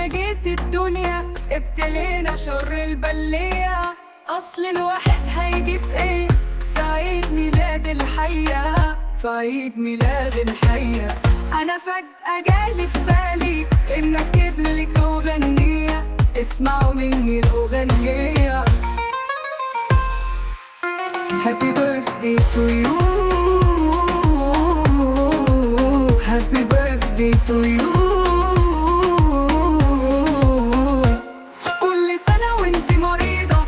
جيت الدنيا ابتلينا شر البلية. أصل الواحد هيجيب ايه في عيد ميلاد الحية، في عيد ميلاد الحية. أنا فجأة جالي في بالي إن أكتب لك أغنية، اسمعوا مني الأغنية. Happy birthday to you, happy birthday to you. كل سنة وانت مريضة،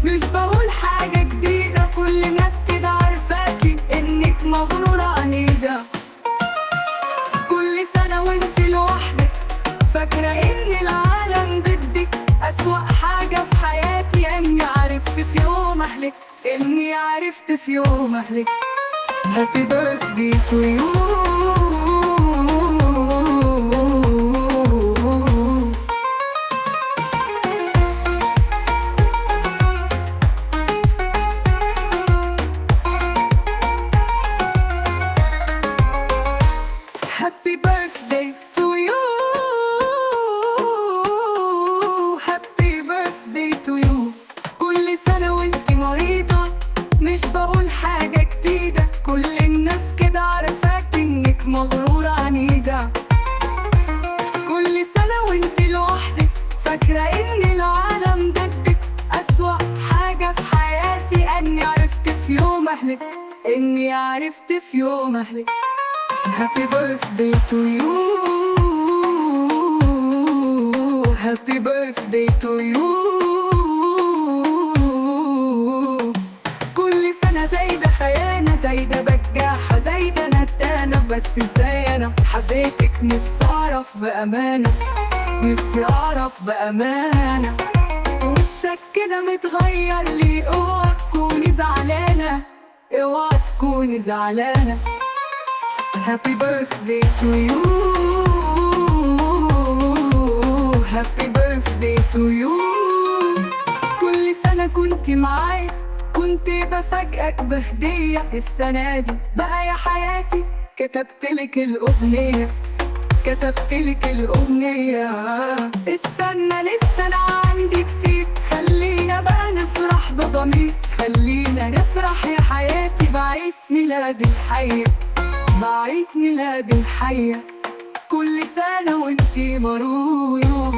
مش بقول حاجة جديدة، كل الناس كده عارفاكي انك مغرورة عنيدة. كل سنة وانت لوحدك فاكرة ان العالم ضدك، أسوأ حاجة في حياتي اني عرفت في يوم اهلك، اني عرفت في يوم اهلك. Happy birthday to you. Happy birthday to you. Happy birthday to you. كل سنة وانت مريضة، مش بقول حاجة جديدة، كل الناس كده عارفاك انك مغرورة عنيدة. كل سنة وانت لوحدك فاكرة ان العالم ضدك، أسوأ حاجة في حياتي اني عرفت في يوم اهلك، اني عرفت في يوم اهلك. Happy birthday to you. Happy birthday to you. كل سنة زايدة خيانة، زايدة بجاحة، زايدة ندانة، بس ازاي انا حبيتك؟ نفسي اعرف بأمانة، نفسي اعرف بأمانة. وشك كده متغير ليه؟ اوعى تكوني زعلانة، اوعى تكوني زعلانة. Happy birthday to you. Happy birthday to you. كل سنة كنت معايا، كنت بفاجئك بهدية، السنة دي بقى يا حياتي كتبتلك الأغنية، كتبتلك الأغنية. استنى لسه أنا عندي كتير، خلينا بقى نفرح بضمير، خلينا نفرح يا حياتي بعيد ميلاد الحية، بعيد ميلاد الحية. كل سنة وانتي مرور.